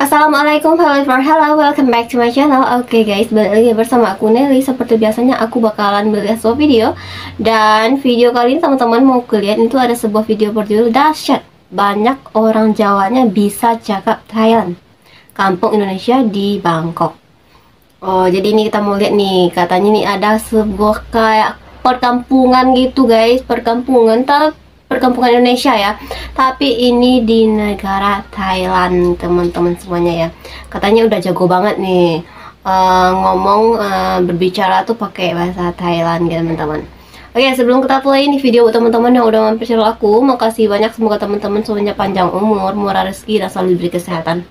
Assalamualaikum, hello, welcome back to my channel. Oke guys, balik lagi bersama aku Nelly. Seperti biasanya aku bakalan melihat sebuah video. Dan video kali ini teman-teman mau lihat itu ada sebuah video berjudul dahsyat, banyak orang Jawanya bisa cakap Thailand, kampung Indonesia di Bangkok. Oh, jadi ini kita mau lihat nih, katanya nih ada sebuah kayak perkampungan gitu guys, perkampungan Indonesia ya, tapi ini di negara Thailand teman-teman semuanya ya. Katanya udah jago banget nih berbicara tuh pakai bahasa Thailand ya teman-teman. Oke, sebelum kita play ini video buat teman-teman yang udah mampir channel aku, makasih banyak. Semoga teman-teman semuanya panjang umur, murah rezeki, dan selalu diberi kesehatan,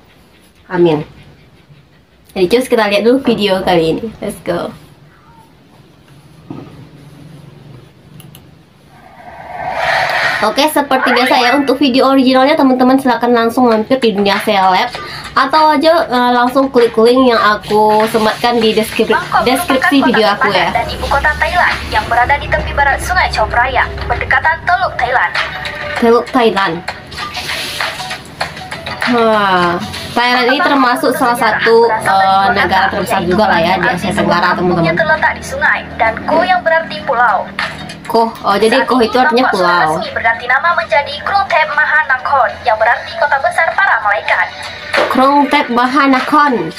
amin. Jadi cus, kita lihat dulu video kali ini, let's go. Oke, seperti biasa ya, untuk video originalnya teman-teman silahkan langsung mampir di Dunia Seleb, atau aja langsung klik link yang aku sematkan di deskripsi video aku ya. Dan ibu kota Thailand yang berada di tepi barat Sungai Chao Phraya, berdekatan Teluk Thailand. Teluk Thailand. Thailand ini termasuk salah satu negara terbesar juga lah ya di Asia Tenggara teman-teman. Terletak di sungai dan Ko yang berarti pulau. Koh, jadi Koh itu artinya pulau. Resmi berganti nama menjadi Krungthep Mahanakhon yang berarti kota besar para malaikat. Krungthep Mahanakhon.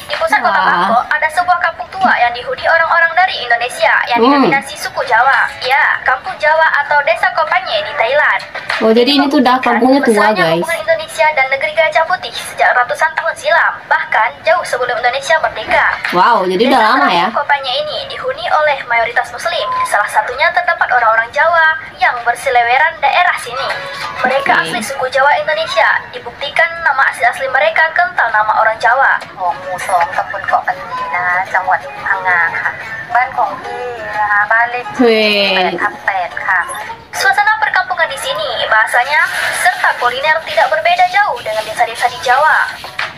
Di pusat kota Bangkok ada sebuah kampung tua yang dihuni orang-orang dari Indonesia yang didominasi suku Jawa. Ya, kampung Jawa atau desa Kopanye di Thailand. Oh, jadi ini tuh udah kampungnya tua guys. Hubungan Indonesia dan negeri Gajah Putih sejak ratusan tahun silam, bahkan jauh sebelum Indonesia merdeka. Wow, jadi udah lama ya. Kopanye ini dihuni oleh mayoritas Muslim. Salah satunya terdapat orang-orang Jawa yang berseliweran daerah sini. Mereka asli suku Jawa Indonesia. Dibuktikan nama asli mereka kental nama orang Jawa. ตำบลเกาะปันนีนะคะจังหวัดพังงาค่ะบ้านของพี่นะคะบ้านเลขที่8/8 ค่ะ Suasana perkampungan di sini bahasanya serta kuliner tidak berbeda jauh dengan desa-desa di Jawa.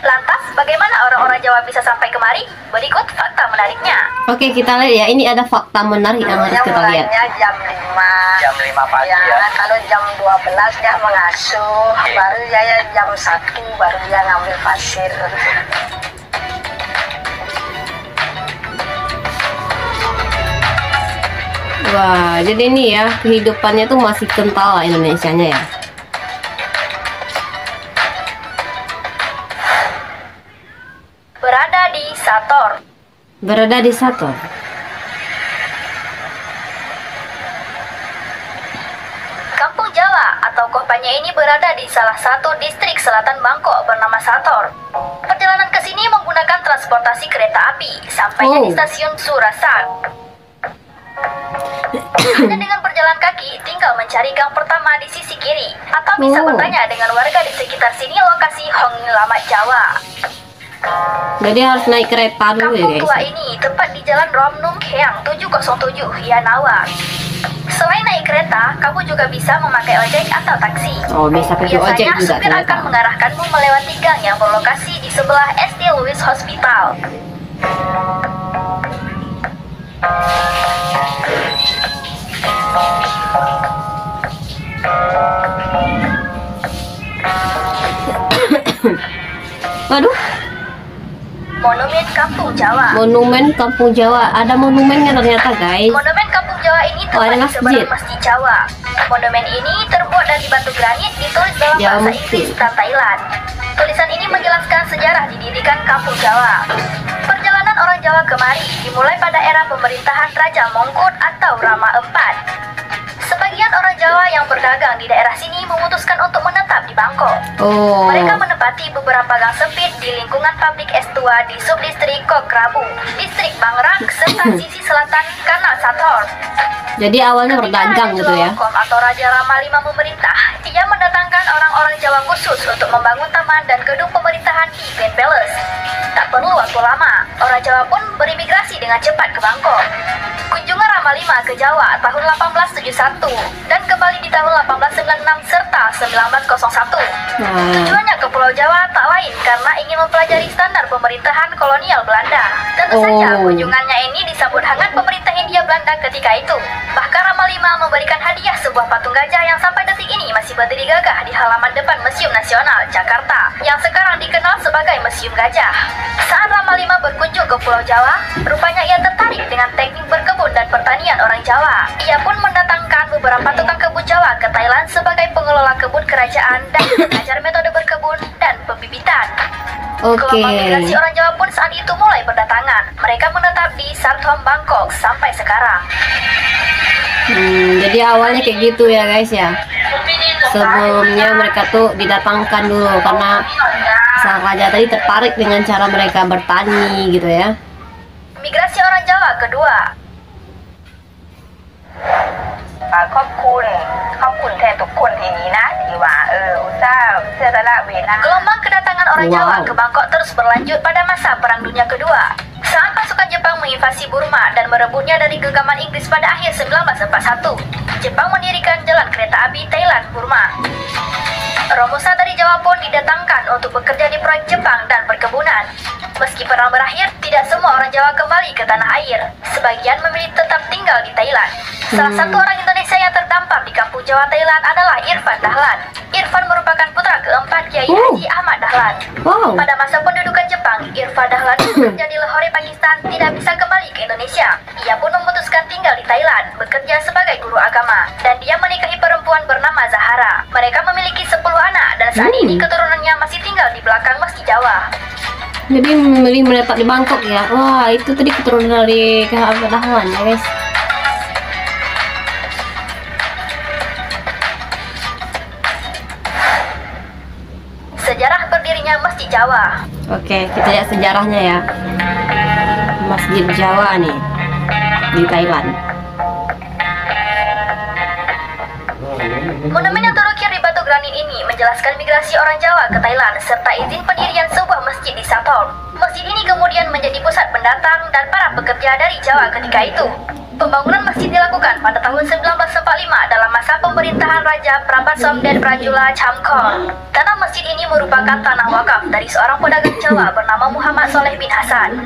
Lantas bagaimana orang-orang Jawa bisa sampai kemari? Berikut fakta menariknya. Oke, kita lihat ya, ini ada fakta menarik yang harus kita lihat. Jam 5 pagi ya. Kalau jam 12 dia mengasuh, baru dia jam 1 baru dia ngambil pasir. Wah, jadi ini ya, kehidupannya tuh masih kental lah Indonesianya ya. Berada di Sator. Kampung Jawa atau Kopanye ini berada di salah satu distrik selatan Bangkok bernama Sator. Perjalanan ke sini menggunakan transportasi kereta api sampainya di stasiun Surasan. Anda dengan berjalan kaki tinggal mencari gang pertama di sisi kiri, atau bisa bertanya dengan warga di sekitar sini lokasi Hong Lamat Jawa. Jadi harus naik kereta dulu ya guys. Kampung tua ini tepat di Jalan Rom Nung Keang 707 Yanawa. Selain naik kereta, kamu juga bisa memakai ojek atau taksi. Oh, bisa pakai ojek juga supir ternyata. akan mengarahkanmu melewati gang yang berlokasi di sebelah SD Louis Hospital. Waduh. Monumen Kampung Jawa. Monumen Kampung Jawa. Ada monumennya ternyata guys. Monumen Kampung Jawa ini tepat di sebelah Masjid Jawa. Monumen ini terbuat dari batu granit, ditulis dalam bahasa Inggris dan Thailand. Tulisan ini menjelaskan sejarah didirikan Kampung Jawa. Perjalanan orang Jawa kemari dimulai pada era pemerintahan Raja Mongkut atau Rama IV. Sebagian orang Jawa yang berdagang di daerah sini memutuskan untuk menetap di Bangkok. Mereka menempati beberapa gang sempit di lingkungan pabrik es tua di subdistrik Kok Krabu, distrik Bangrak, serta sisi selatan Kanal Sator. Jadi awalnya berdagang gitu ya. Atau Raja Rama V memerintah, ia mendatangkan orang-orang Jawa khusus untuk membangun taman dan gedung pemerintahan di Grand Palace. Tak perlu waktu lama, orang Jawa pun berimigrasi dengan cepat ke Bangkok. Kunjungan Rama V ke Jawa tahun 1871 dan kembali di tahun 1896 serta 1901. Tujuannya ke Pulau Pulau Jawa tak lain karena ingin mempelajari standar pemerintahan kolonial Belanda. Tentu saja kunjungannya ini disambut hangat pemerintah Hindia Belanda ketika itu. Bahkan Rama V memberikan hadiah sebuah patung gajah yang sampai detik ini masih berdiri gagah di halaman depan Museum Nasional Jakarta, yang sekarang dikenal sebagai Museum Gajah. Saat Rama V berkunjung ke Pulau Jawa, rupanya ia tertarik dengan teknik berkebun dan pertanian orang Jawa. Ia pun mendatangkan beberapa tukang kebun Jawa ke Thailand sebagai pengelola kebun kerajaan dan mengajar metode berkebun dan pembibitan. Kelompok migrasi orang Jawa pun saat itu mulai berdatangan. Mereka menetap di Sarthom, Bangkok sampai sekarang. Jadi awalnya kayak gitu ya guys ya. Sebelumnya mereka tuh didatangkan dulu karena sang raja tadi tertarik dengan cara mereka bertani gitu ya. Migrasi orang Jawa kedua. Gelombang kedatangan orang Jawa ke Bangkok terus berlanjut pada masa Perang Dunia Kedua. Saat pasukan Jepang menginvasi Burma dan merebutnya dari genggaman Inggris pada akhir 1941, Jepang mendirikan jalan kereta api Thailand-Burma. Romusa dari Jawa pun didatangkan untuk bekerja di proyek Jepang dan perkebunan. Meski perang berakhir, tidak semua orang Jawa kembali ke tanah air. Sebagian memilih tetap tinggal di Thailand. Salah satu orang Indonesia yang terdampar di kampung Jawa Thailand adalah Irfan Dahlan. Irfan merupakan putra keempat Kiai Haji Ahmad Dahlan. Pada masa pendudukan Jepang, Irfan Dahlan bekerja di Lahore, Pakistan, tidak bisa kembali ke Indonesia. Ia pun memutuskan tinggal di Thailand, bekerja sebagai guru agama. Dan dia menikahi perempuan bernama Zahara. Mereka memiliki 10 anak dan saat ini keturunannya masih tinggal di belakang Masjid Jawa. Jadi memilih menetap di Bangkok ya. Wah, itu tadi keturunan dari Ahmad Dahlan ya guys. Sejarah berdirinya Masjid Jawa. Oke, kita lihat sejarahnya ya. Masjid Jawa nih di Thailand. Monumen yang terukir di batu granit ini menjelaskan migrasi orang Jawa ke Thailand serta izin pendirian sebuah masjid di Sathom. Masjid ini kemudian menjadi pusat pendatang dan para pekerja dari Jawa ketika itu. Pembangunan masjid dilakukan pada tahun 1945 dalam masa pemerintahan Raja Prabatsomdet Prajula Chamkor. Tanah masjid ini merupakan tanah wakaf dari seorang pedagang Jawa bernama Muhammad Soleh bin Hasan.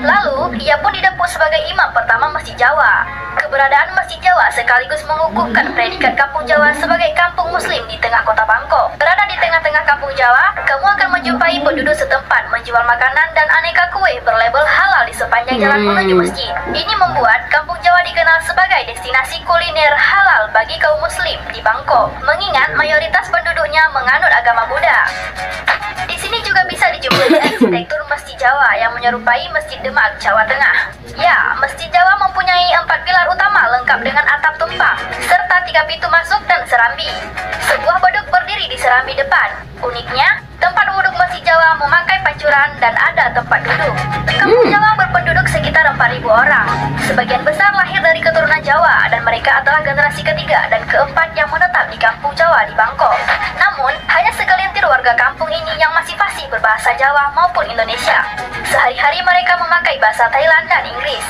Lalu, ia pun didapuk sebagai imam pertama Masjid Jawa. Keberadaan Masjid Jawa sekaligus mengukuhkan predikat Kampung Jawa sebagai kampung muslim di tengah kota Bangkok. Berada di tengah-tengah Kampung Jawa, kamu akan menjumpai penduduk setempat menjual makanan dan aneka kue berlabel halal di sepanjang jalan menuju masjid. Ini membuat Kampung Jawa dikenal sebagai destinasi kuliner halal bagi kaum muslim di Bangkok, mengingat mayoritas penduduknya menganut agama Buddha. Di sini juga bisa dijumpai arsitektur Masjid Jawa yang menyerupai Masjid Demak, Jawa Tengah. Ya, Masjid Jawa mempunyai 4 pilar utama lengkap dengan atap tumpang, serta 3 pintu masuk dan serambi. Sebuah beduk berdiri di serambi depan. Uniknya, tempat duduk Masjid Jawa memakai pancuran dan ada tempat duduk. Kampung Jawa berpenduduk sekitar 4.000 orang. Sebagian besar lahir dari keturunan Jawa dan mereka adalah generasi ketiga dan keempat yang menetap di Kampung Jawa di Bangkok. Namun, hanya segelintir warga kampung ini yang masih fasih berbahasa Jawa maupun Indonesia. Sehari-hari mereka memakai bahasa Thailand dan Inggris.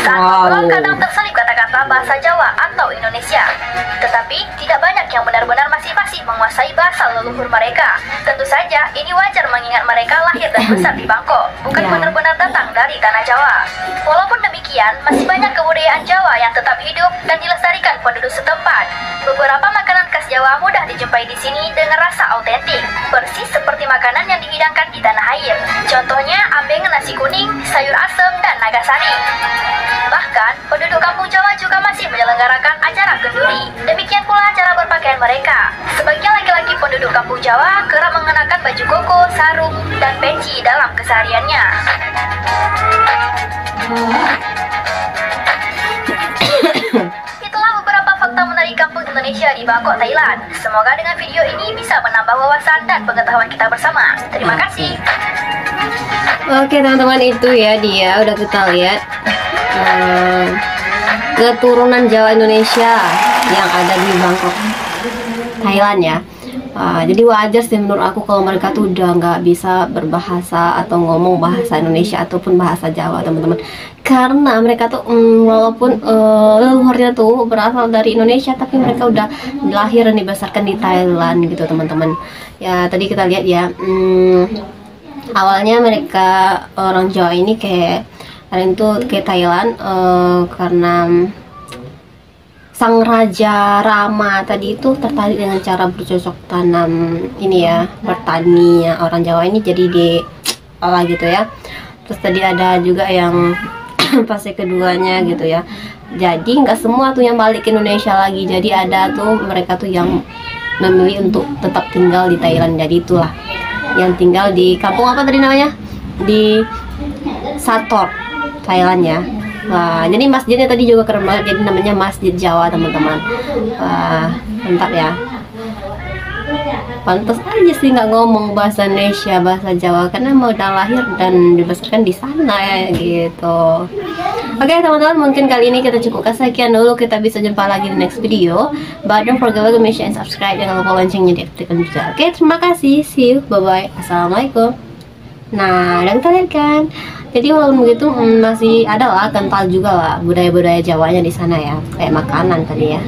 Saat ngobrol kadang terselip kata-kata bahasa Jawa atau Indonesia. Tetapi, tidak banyak yang benar-benar masih fasih menguasai bahasa leluhur mereka. Tentu saja, ini wajar mengingat mereka lahir dan besar di Bangkok, bukan benar-benar datang dari tanah Jawa. Walaupun demikian, masih banyak kebudayaan Jawa yang tetap hidup dan dilestarikan penduduk setempat. Beberapa makanan khas Jawa mudah dijumpai di sini dengan rasa autentik, persis seperti makanan yang dihidangkan di tanah air. Contohnya ambeng nasi kuning, sayur asem, dan naga sari. Bahkan, penduduk Kampung Jawa juga masih menyelenggarakan acara kenduri. Demikian pula cara berpakaian mereka. Sebagian laki-laki penduduk Kampung Jawa kerap mengenakan baju koko, sarung, dan peci dalam kesehariannya. Itulah beberapa fakta menarik kampung Indonesia di Bangkok, Thailand. Semoga dengan video ini bisa menambah wawasan dan pengetahuan kita bersama. Terima kasih. Oke teman-teman, itu ya dia udah kita lihat keturunan Jawa Indonesia yang ada di Bangkok, Thailand ya. Jadi wajar sih menurut aku kalau mereka tuh udah nggak bisa berbahasa atau ngomong bahasa Indonesia ataupun bahasa Jawa, teman-teman. Karena mereka tuh walaupun leluhurnya tuh berasal dari Indonesia, tapi mereka udah lahir dan dibesarkan di Thailand gitu, teman-teman. Ya tadi kita lihat ya, awalnya mereka orang Jawa ini kayak kalian tuh ke Thailand karena Sang Raja Rama tadi itu tertarik dengan cara bercocok tanam ini ya, bertani ya orang Jawa ini, jadi di olah gitu ya. Terus tadi ada juga yang fase keduanya gitu ya, jadi nggak semua tuh yang balik ke Indonesia lagi, jadi ada tuh mereka tuh yang memilih untuk tetap tinggal di Thailand. Jadi itulah yang tinggal di kampung apa tadi namanya, di Sator, Thailand ya. Wah, jadi masjidnya tadi juga keren banget, jadi namanya Masjid Jawa, teman-teman. Wah, mantap ya. Pantas aja sih nggak ngomong bahasa Indonesia, bahasa Jawa, karena mau udah lahir dan dibesarkan di sana ya gitu. Oke teman-teman, mungkin kali ini kita cukupkan sekian dulu, kita bisa jumpa lagi di next video. But don't forget to share and subscribe, jangan lupa loncengnya diaktifkan juga. Oke, terima kasih, see you, bye bye, assalamualaikum. Nah, dan kita lihat kan, jadi walaupun begitu masih ada lah, kental juga lah budaya-budaya Jawanya di sana ya, kayak makanan tadi ya.